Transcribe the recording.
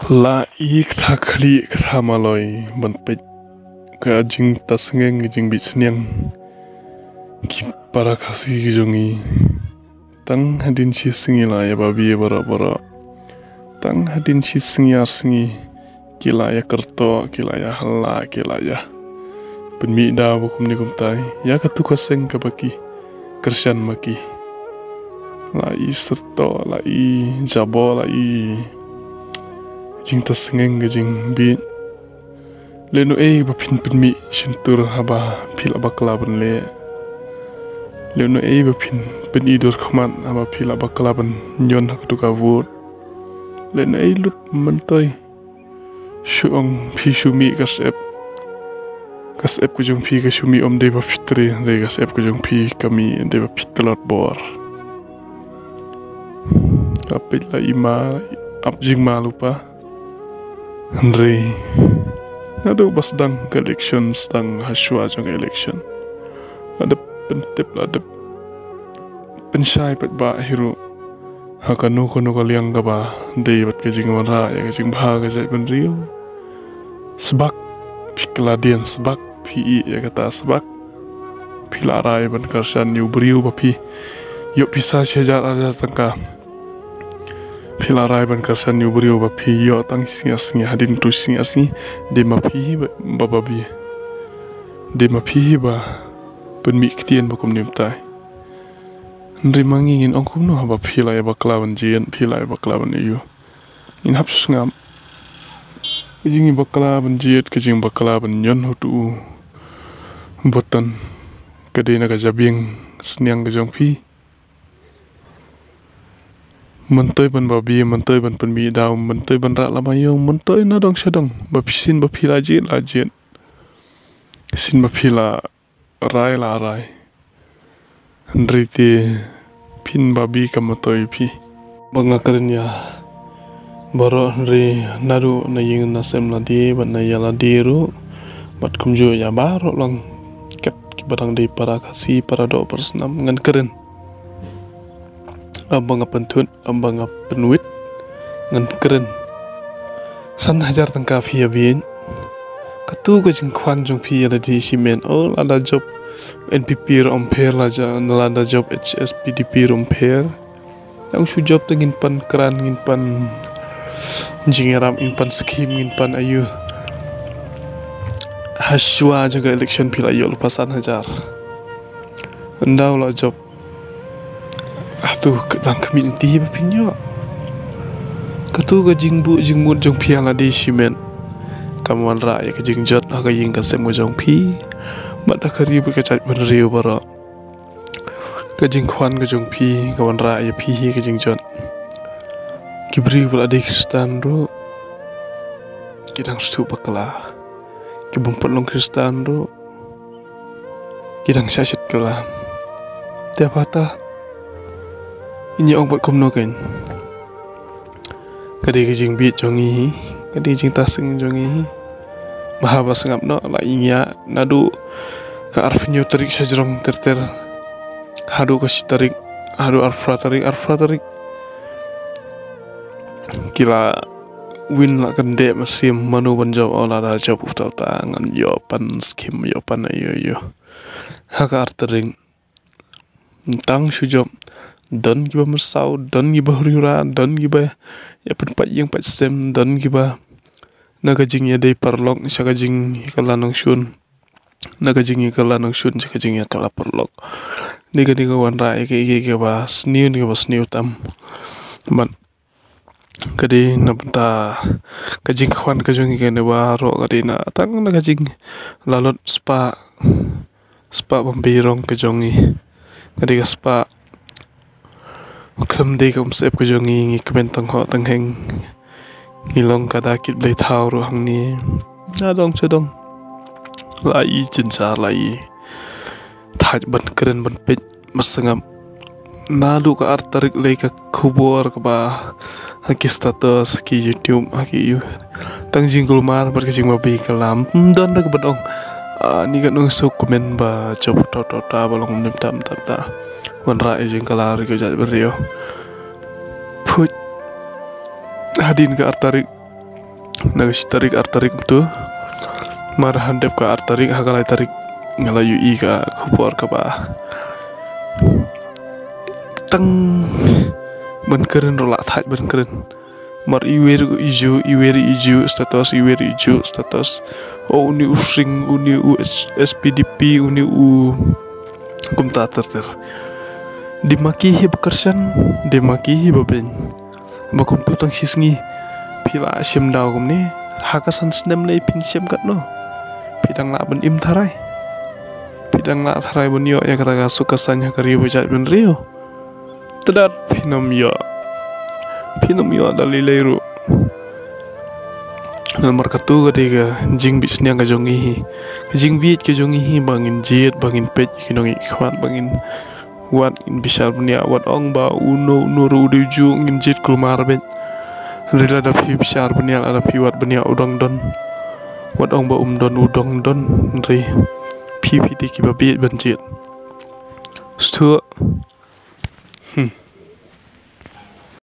La ik tha khli tha maloi ban pe ka jing tasngeng jing bisnyang ki para khasi ki jongi tang hadin chi singi la ya babi bara bara tang hadin chi singi arsingi kila ya kerto kila ya hala kila ya penmi da bukum ni kumtai ya ka tu kaseng ka baki kershan maki la i serto la i jabo la i jing tasngeng jing bi leno ba pin mi shintur haba phila bakla ban le leno ba pin idur khaman haba phila bakla ban nyon ha tu ka vot leno lut mantoi shuong phi shumi kasep ku jong phi ka shumi om de ba fitri de kasep ku jong phi kami de ba fitlot bor apit la ima abjing malupa Andre ada bas dang ke election dang haswa jang election ada pentip ada pensyai pat ba hiru hakanu kono kaliang ka ba de bat ke jing wara ya ke jing bha ke jai ben riu sebak pikladian sebak pi ya kata sebak pilarai ban karsan yu briu ba pi yo pisa sejar ajar tangka Pilarai ban karsan yu brio ba phi yo tang singi hadin tu singi de ma phi ba babi de ma phi ba pen mi ktien ba kum nim tai ndri mangin ong kum no ba philai ba klawan jien philai ba klawan yu in hap ngam jing ba klawan jiet ke jing ba klawan nyon hutu botan kadena ka jabing sniang ka jong phi mentoi ban babi mentoi ban penmi daw mentoi ban rak lamayong mentoi na dong syadong ba pisin ba phila jit sin ba phila rai la rai ndriti pin babi kamatoi pi bangakren ya baro ri naru na ying na sem la di ban na yala diru bat kumjo ya baro lang ket ki badang di para kasi para do persnam ngan keren abang pentut abang penwit ngan keren san hajar tangka phia bin katu ko jing khwan jong phia la di simen all ada job NPP rom pher la ja nalada job HSPDP rom pher ang su job tengin pan kran ngin pan jingeram in pan scheme ngin pan ayu haswa jaga election phila yo pasan hajar ndaw la job tuh kedang community ba pinyo katu ka jingbu jingmut jong pia la di simen kaman ra ya ka jingjot ha ka ying ka semu jong pi bada kari ba ka chat ban riu bara ka jing khwan ka jong pi kaman ra ya pi hi ka jingjot kibri bala di kristan ro kidang stu bakla kibung long kristan ro kidang syashat kala tiap hata ini ong buat kum noken kadi kijing bit jongi kadi jing tasing jongi mahabas ngap no la ingya nadu ka arfinyo tarik sajrong terter hadu ka tarik hadu arfra tarik kila win la kende masim manu banjaw ola da job utaw tangan yo pan skim yo pan ayo haka artering tang sujob dan giba mersau dan giba huriura dan giba ya penpat yang pat sem dan giba naga jing ya dei parlok saka jing kalanong shun naga jing kalanong shun saka jing ya kala parlok diga wan ra ke ba sniu tam man kadi nabta kajing khwan ka jong ke ne wa ro kadi na tang naga jing lalot spa bombirong ka jongi kadi ka spa Kem de kum sep ko jongi ngi kmen tang ho tang heng ngilong kada kit blai thau ro hang ni na dong chedong lai chin sa lai thaj ban keren ban pet masangam na lu ka artarik le ka khubor ka ba haki status ki YouTube haki you tang jingul mar bar ka jing ma bi kalam don da ka badong ni ka nung so komen ba job ta balong nim tam ta wan ra e jing kala ri ko jat berio put hadin ka artarik nang si tarik artarik tu mar handep ka artarik hagalai tarik ngalayu i ka khupor ka ba tang ban keren rolak thaj ban keren mar iwer iju status uni using uni SPDP uni kumta terter dimaki hi bekersan dimaki hi baben makun putang sisngi pila sim daw kumni hakasan snem nei pin sim kat no pidang la ben im tharai bunyo ya kata sukasanya kari bejat ben rio tedat pinom yo dalileru nomor katu ketiga jing bisnya kajongi bangin jit bangin pej kinongi khwat bangin wat in bisal punya wat ong ba uno nuru uju ngin jit kulmar ben rila da pi bisar punya ada pi wat punya udang don wat ong ba udang don ri pi dik ki ba bi ben jit stu